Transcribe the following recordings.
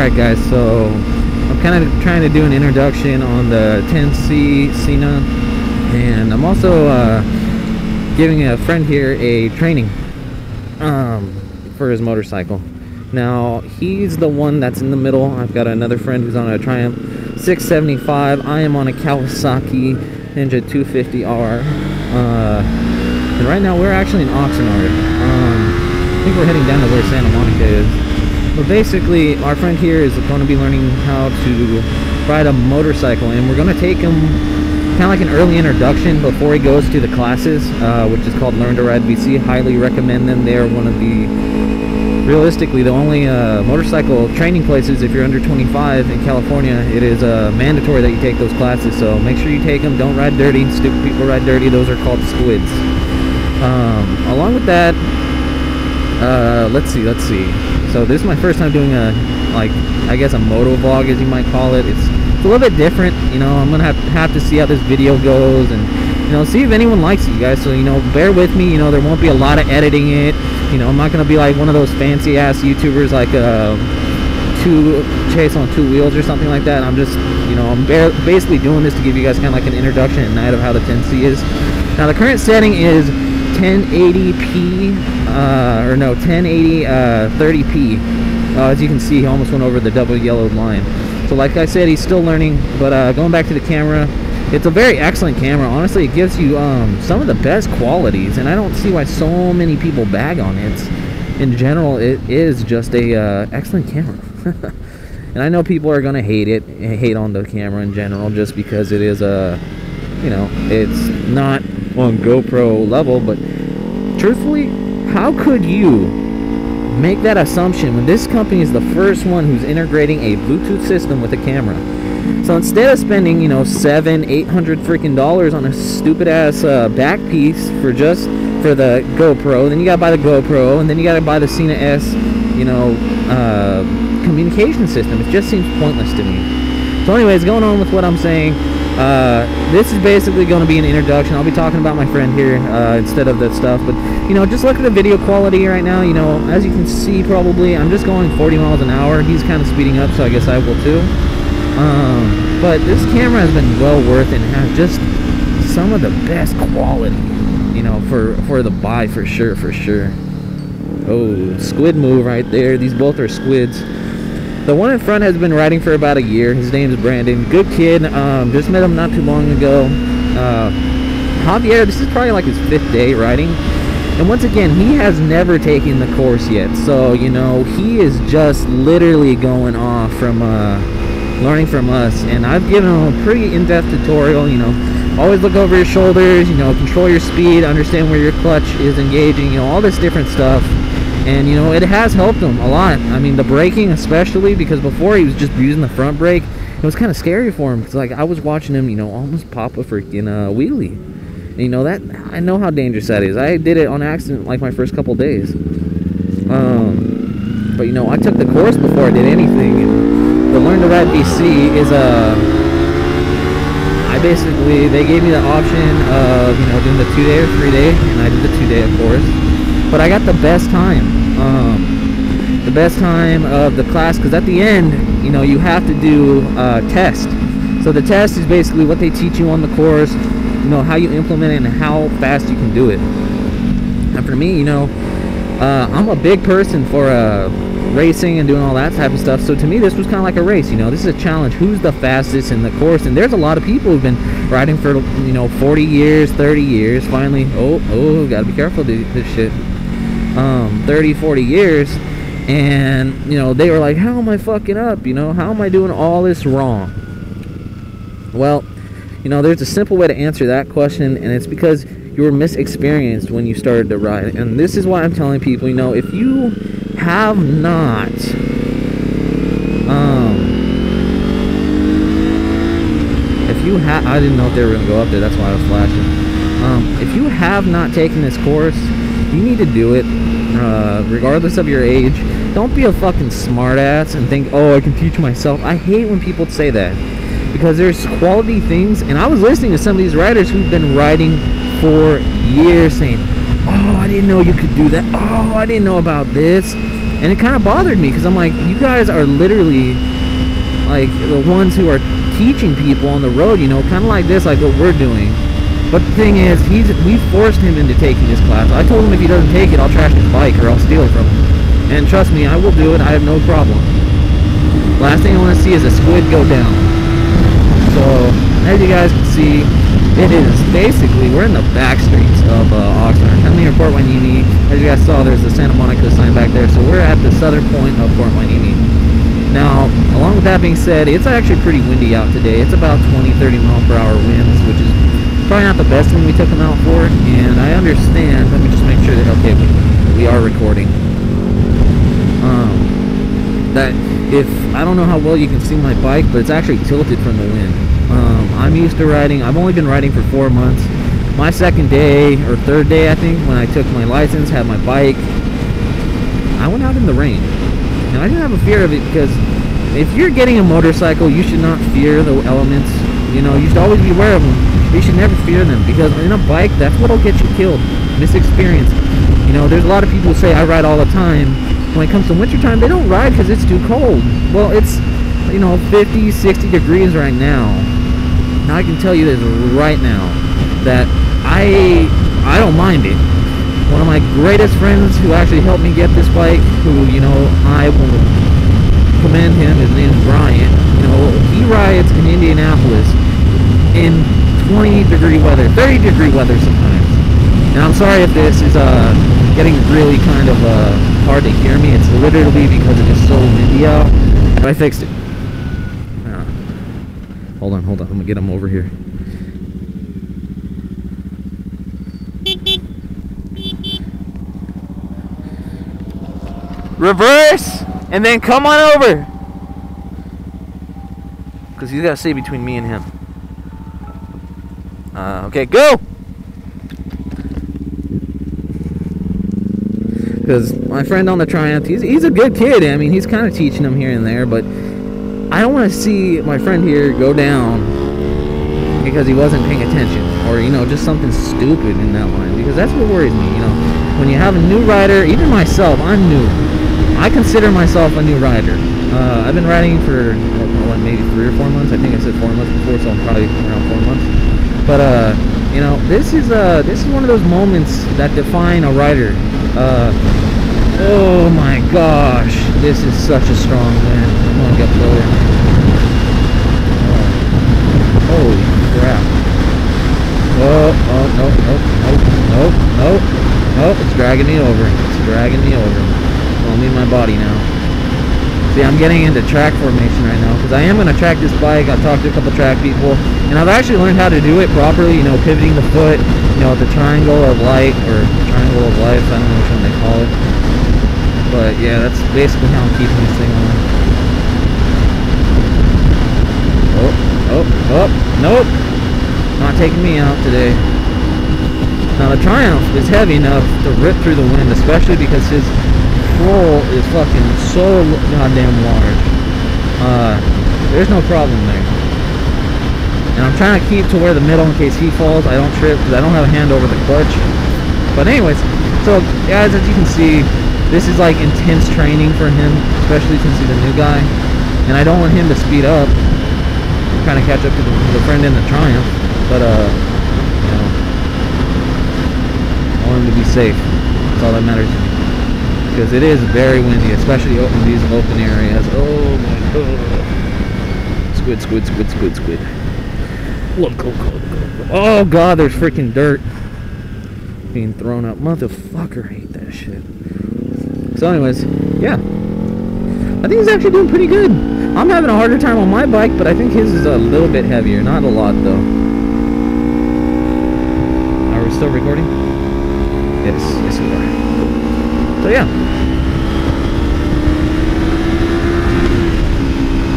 Alright guys, so I'm kind of trying to do an introduction on the 10C Sena, and I'm also giving a friend here a training for his motorcycle. Now, he's the one that's in the middle. I've got another friend who's on a Triumph 675. I am on a Kawasaki Ninja 250R. And right now we're actually in Oxnard. I think we're heading down to where Santa Monica is. But basically, our friend here is going to be learning how to ride a motorcycle, and we're going to take him kind of like an early introduction before he goes to the classes, which is called Learn to Ride BC. Highly recommend them. They're one of the, realistically, the only motorcycle training places. If you're under 25 in California, it is mandatory that you take those classes. So make sure you take them. Don't ride dirty. Stupid people ride dirty. Those are called squids. Along with that, let's see. So this is my first time doing a, like, I guess a moto vlog, as you might call it. It's a little bit different, you know. I'm gonna have to see how this video goes, and you know, see if anyone likes it, you guys. So, you know, bear with me. You know, there won't be a lot of editing it. You know, I'm not gonna be like one of those fancy ass YouTubers like Chase on Two Wheels or something like that. I'm just, you know, I'm basically doing this to give you guys kind of like an introduction at night of how the 10C is. Now, the current setting is 1080p, 1080 30p. As you can see, he almost went over the double yellowed line. So like I said, he's still learning. But going back to the camera, it's a very excellent camera. Honestly, it gives you some of the best qualities, and I don't see why so many people bag on it. In general, it is just a excellent camera. And I know people are gonna hate on the camera in general, just because it is you know, it's not on GoPro level. But truthfully, how could you make that assumption when this company is the first one who's integrating a Bluetooth system with a camera? So instead of spending, you know, $700-800 freaking dollars on a stupid ass back piece for the GoPro, then you gotta buy the GoPro, and then you gotta buy the Sena S, you know, communication system. It just seems pointless to me. So anyways, going on with what I'm saying, this is basically going to be an introduction. I'll be talking about my friend here instead of that stuff. But, you know, just look at the video quality right now. You know, as you can see, probably I'm just going 40 miles an hour. He's kind of speeding up, so I guess I will too. But this camera has been well worth it and has just some of the best quality, you know, for the buy, for sure. Oh, squid move right there. These both are squids. The one in front has been riding for about a year. His name is Brandon. Good kid. Just met him not too long ago. Javier, this is probably like his 5th day riding. And once again, he has never taken the course yet. So, you know, he is just literally going off from learning from us. And I've given him a pretty in-depth tutorial. You know, always look over your shoulders, you know, control your speed, understand where your clutch is engaging, you know, all this different stuff. And, you know, it has helped him a lot. I mean, the braking especially, because before he was just using the front brake. It was kind of scary for him, because, like, I was watching him, you know, almost pop a freaking wheelie. And, you know, that, I know how dangerous that is. I did it on accident, like, my first couple days. But, you know, I took the course before I did anything. And the Learn to Ride BC is they gave me the option of, you know, doing the 2-day or 3-day, and I did the 2-day, of course. But I got the best time. The best time of the class, because at the end, you know, you have to do a test. So the test is basically what they teach you on the course, you know, how you implement it and how fast you can do it. And for me, you know, I'm a big person for racing and doing all that type of stuff. So to me, this was kind of like a race. You know, this is a challenge. Who's the fastest in the course? And there's a lot of people who've been riding for, you know, 40 years, 30 years. Finally, gotta be careful, dude, this shit. 30, 40 years. And, you know, they were like, how am I fucking up? You know, how am I doing all this wrong? Well, you know, there's a simple way to answer that question, and it's because you were misexperienced when you started to ride. And this is why I'm telling people, you know, if you have not I didn't know if they were going to go up there, that's why I was flashing. If you have not taken this course, you need to do it, regardless of your age. Don't be a fucking smartass and think, oh, I can teach myself. I hate when people say that, because there's quality things. And I was listening to some of these riders who've been riding for years saying, oh, I didn't know you could do that. Oh, I didn't know about this. And it kind of bothered me because I'm like, you guys are literally like the ones who are teaching people on the road, you know, kind of like this, like what we're doing. But the thing is, we forced him into taking this class. I told him if he doesn't take it, I'll trash his bike or I'll steal it from him. And trust me, I will do it. I have no problem. Last thing I want to see is a squid go down. So, as you guys can see, it is basically, we're in the back streets of Oxnard. Come here, Port Hueneme. As you guys saw, there's the Santa Monica sign back there. So we're at the southern point of Port Hueneme. Now, along with that being said, it's actually pretty windy out today. It's about 20-30 mile per hour winds, which is probably not the best thing we took them out for. And I understand, let me just make sure that, okay, we are recording. That if, I don't know how well you can see my bike, but it's actually tilted from the wind. I'm used to riding, I've only been riding for 4 months. My second day, or third day I think, when I took my license, had my bike, I went out in the rain. And I didn't have a fear of it because if you're getting a motorcycle, you should not fear the elements. You know, you should always be aware of them. You should never fear them because in a bike, that's what'll get you killed. This experience. You know, there's a lot of people who say I ride all the time. When it comes to wintertime, they don't ride because it's too cold. Well, it's, you know, 50, 60 degrees right now. Now I can tell you this right now that I don't mind it. One of my greatest friends who actually helped me get this bike, who, you know, I will commend him, his name is Brian. You know, he rides in Indianapolis in 20-degree weather, 30-degree weather sometimes. And I'm sorry if this is getting really kind of hard to hear me. It's literally because it is so windy out. But I fixed it. Hold on. I'm gonna get him over here. Reverse and then come on over. Because he's got to stay between me and him. Okay, go! Because my friend on the Triumph, he's a good kid. I mean, he's kind of teaching him here and there, but I don't want to see my friend here go down because he wasn't paying attention, or, you know, just something stupid in that line, because that's what worries me, you know. When you have a new rider, even myself, I'm new. I consider myself a new rider. I've been riding for, what, maybe 3 or 4 months. I think I said 4 months before, so I'm probably around 4 months. But, you know, this is one of those moments that define a rider. Oh my gosh, this is such a strong wind. I'm gonna get lower. Holy crap. Oh, it's dragging me over. I'll need my body now. See, I'm getting into track formation right now because I am going to track this bike. I've talked to a couple track people, and I've actually learned how to do it properly, you know, pivoting the foot, you know, the triangle of light, or triangle of life, I don't know which one they call it. But yeah, that's basically how I'm keeping this thing on. Nope. Not taking me out today. Now the Triumph is heavy enough to rip through the wind, especially because his roll is fucking so goddamn large. There's no problem there. And I'm trying to keep to where the middle in case he falls. I don't trip because I don't have a hand over the clutch. But anyways, so guys, as you can see, this is like intense training for him, especially since he's a new guy. And I don't want him to speed up, kind of catch up to the friend in the Triumph. But you know, I want him to be safe. That's all that matters to me. Because it is very windy, especially in these open areas. Oh my god. Squid. Look. Oh god, there's freaking dirt being thrown up. Motherfucker, I hate that shit. So anyways, yeah. I think he's actually doing pretty good. I'm having a harder time on my bike, but I think his is a little bit heavier. Not a lot, though. Are we still recording? Yes we are. So yeah.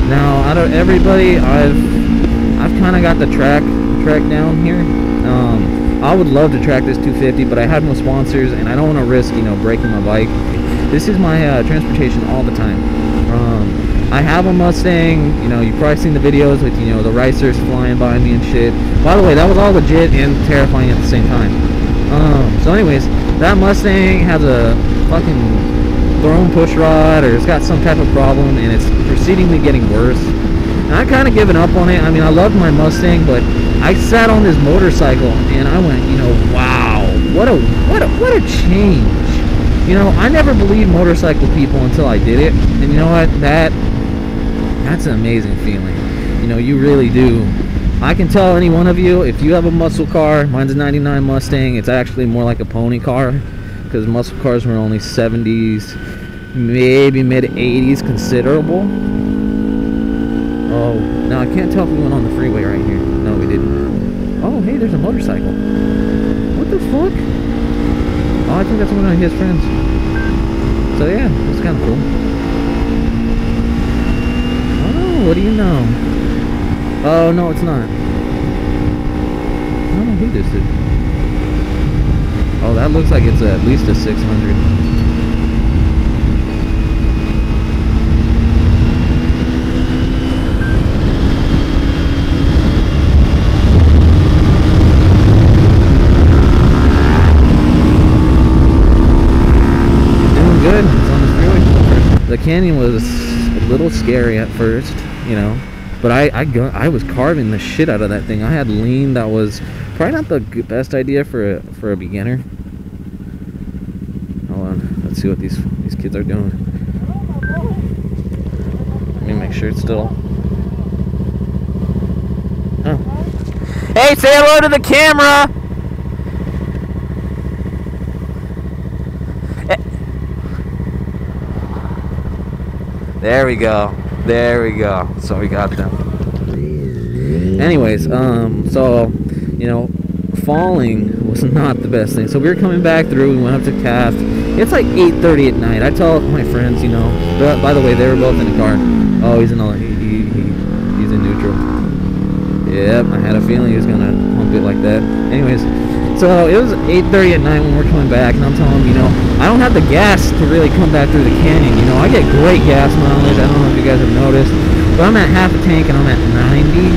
Now, out of everybody, I've kind of got the track down here. I would love to track this 250, but I have no sponsors, and I don't want to risk, you know, breaking my bike. This is my transportation all the time. I have a Mustang. You know, you've probably seen the videos with, you know, the racers flying by me and shit. By the way, that was all legit and terrifying at the same time. So anyways, that Mustang has a fucking thrown push rod, or it's got some type of problem, and it's proceedingly getting worse. And I kind of given up on it. I mean, I loved my Mustang, but I sat on this motorcycle and I went, you know, wow, what a change. You know, I never believed motorcycle people until I did it, and you know what? That's an amazing feeling. You know, you really do. I can tell any one of you, if you have a muscle car, mine's a 99 Mustang, it's actually more like a pony car, because muscle cars were only 70s, maybe mid 80s, considerable. Oh, now I can't tell if we went on the freeway right here. No, we didn't. Oh, hey, there's a motorcycle. What the fuck? Oh, I think that's one of his friends. So yeah, it's kind of cool. Oh, what do you know? Oh, no, it's not. I don't know who this is. Oh, that looks like it's at least a 600. Doing good. It's on the freeway. The canyon was a little scary at first, you know. But I was carving the shit out of that thing. I had lean that was probably not the best idea for a beginner. Hold on, let's see what these kids are doing. Let me make sure it's still. Oh. Hey, say hello to the camera. There we go. There we go. So we got them. Anyways, so, you know, falling was not the best thing. So we were coming back through, we went up to Taft. It's like 8:30 at night. I tell my friends, you know, by the way, they were both in the car. Oh, he's in neutral. Yep, I had a feeling he was gonna hump it like that. Anyways, so it was 8:30 at night when we're coming back, and I'm telling him, you know, I don't have the gas to really come back through the canyon. You know, I get great gas mileage. I don't know if you guys have noticed, but I'm at half a tank and I'm at 90.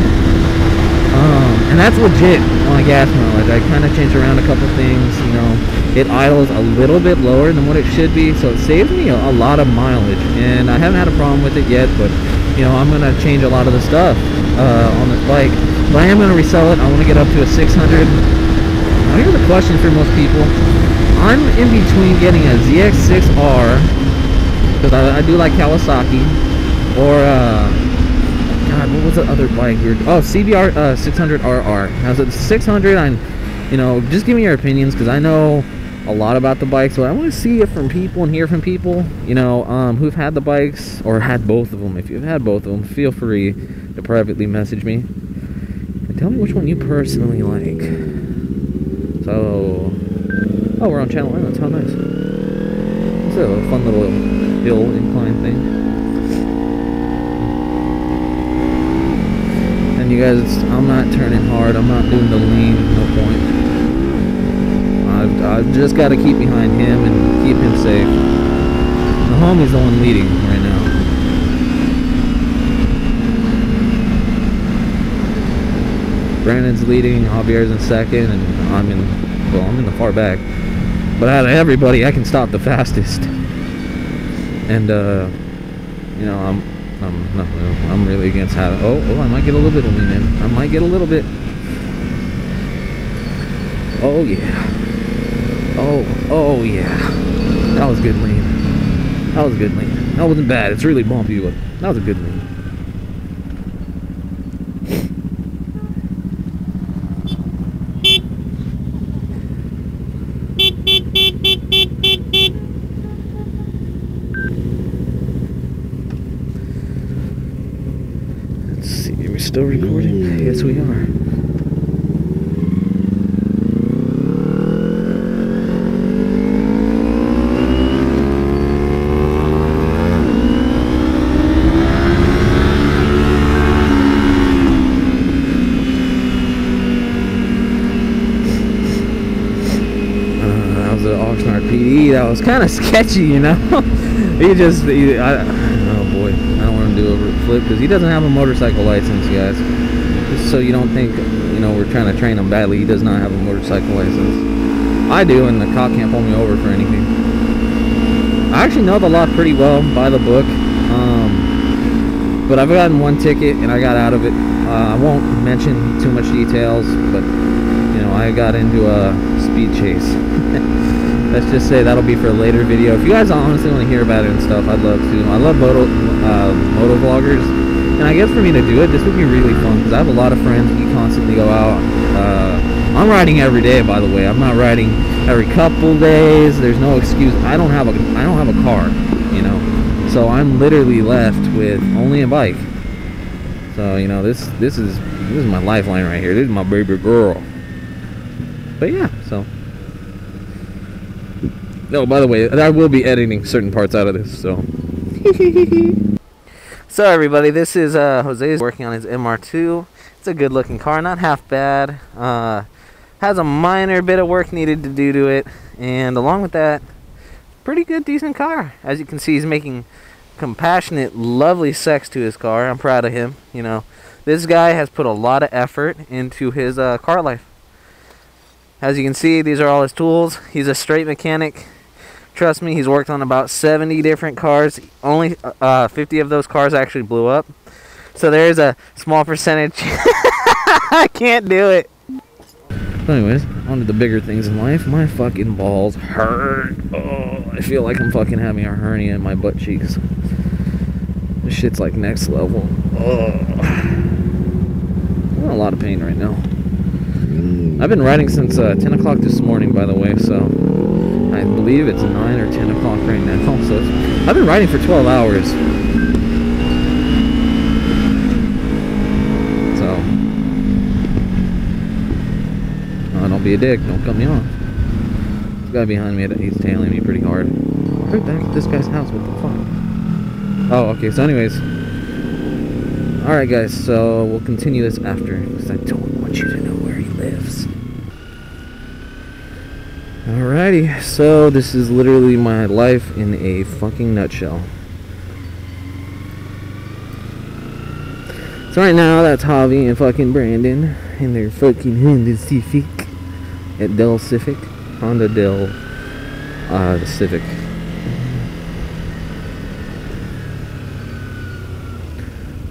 And that's legit on gas mileage. I kind of changed around a couple things. You know, it idles a little bit lower than what it should be, so it saves me a lot of mileage. And I haven't had a problem with it yet, but you know, I'm gonna change a lot of the stuff on this bike. But I am gonna resell it. I want to get up to a 600. Now here's a question for most people. I'm in between getting a ZX6R, because I do like Kawasaki, or God, what was the other bike here? Oh, CBR 600RR. Now, so the 600, you know, just give me your opinions, because I know a lot about the bike, so I want to see it from people and hear from people, you know, who've had the bikes, or had both of them. If you've had both of them, feel free to privately message me and tell me which one you personally like. So, oh, we're on Channel Islands. How nice. It's a fun little hill incline thing. And you guys, I'm not turning hard. I'm not doing the lean. No point. I've just got to keep behind him and keep him safe. The homie's the one leading right now. Brandon's leading, Javier's in second, and I'm in the far back. But out of everybody, I can stop the fastest. And you know, I'm really against how. Oh, I might get a little bit of lean in. I might get a little bit. Oh yeah. Oh yeah. That was good lean. That was good lean. That wasn't bad. It's really bumpy, but that was a good lean. Let's see, are we still recording? Yes, we are. That was kind of sketchy, you know. Oh boy, I don't want to do a flip because he doesn't have a motorcycle license, guys. Just so you don't think, you know, we're trying to train him badly. He does not have a motorcycle license. I do, and the cop can't pull me over for anything. I actually know the law pretty well by the book, but I've gotten one ticket and I got out of it. I won't mention too much details, but you know, I got into a speed chase. Let's just say that'll be for a later video. If you guys honestly want to hear about it and stuff, I'd love to. I love moto vloggers, and I guess for me to do it, this would be really fun because I have a lot of friends. We constantly go out. I'm riding every day, by the way. I'm not riding every couple days. There's no excuse. I don't have a car, you know. So I'm literally left with only a bike. So you know, this is my lifeline right here. This is my baby girl. But yeah, so. No, by the way, I will be editing certain parts out of this, so. So everybody, this is Jose's working on his MR2. It's a good looking car, not half bad. Has a minor bit of work needed to do to it, and along with that, pretty good, decent car. As you can see, he's making compassionate, lovely sex to his car. I'm proud of him. You know, this guy has put a lot of effort into his car life. As you can see, these are all his tools. He's a straight mechanic. Trust me, he's worked on about 70 different cars. Only 50 of those cars actually blew up. So there's a small percentage. I can't do it. Anyways, on to the bigger things in life. My fucking balls hurt. Oh, I feel like I'm fucking having a hernia in my butt cheeks. This shit's like next level. Oh. I'm in a lot of pain right now. I've been riding since 10 o'clock this morning, by the way, so I believe it's 9 or 10 o'clock right now. So I've been riding for 12 hours. So, don't be a dick. Don't cut me off. This guy behind me, he's tailing me pretty hard. Right back at this guy's house. What the fuck? Oh, okay. So anyways. Alright, guys. So we'll continue this after, because I don't want you to know where he lives. Alrighty, so this is literally my life in a fucking nutshell. So right now, that's Javi and fucking Brandon and their fucking Honda Civic at Del Civic. Honda Del the Civic.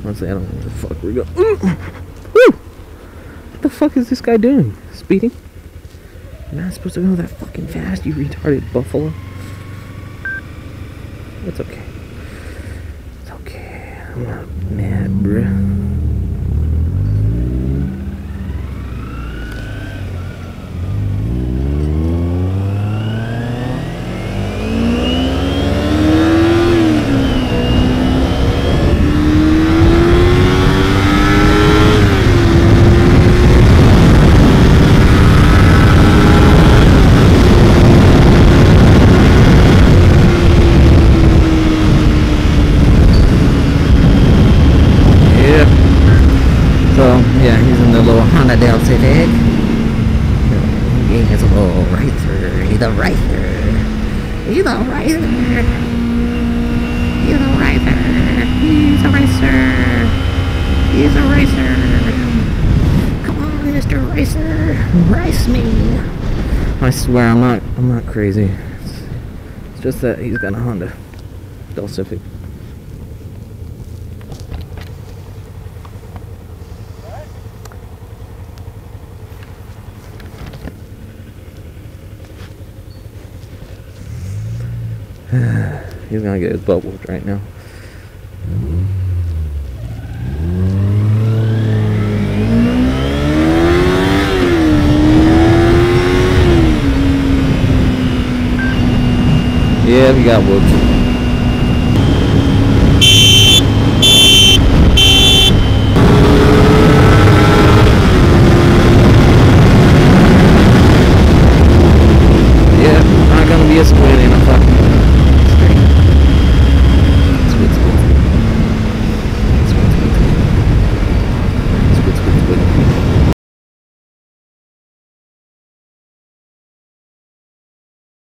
Honestly, I don't know where the fuck we're going. Woo! What the fuck is this guy doing? Speeding? You're not supposed to go that fucking fast, you retarded buffalo. It's okay. It's okay. I'm not mad, bruh. Yeah, he's in the little Honda Del Civic. He has a little racer. He's a racer. He's a racer. He's a racer. He's a racer. He's a racer. Come on, Mr. Racer. Race me. I swear, I'm not crazy. It's just that he's got a Honda Del Civic. He's gonna get his butt whooped right now. Yeah, he got whooped.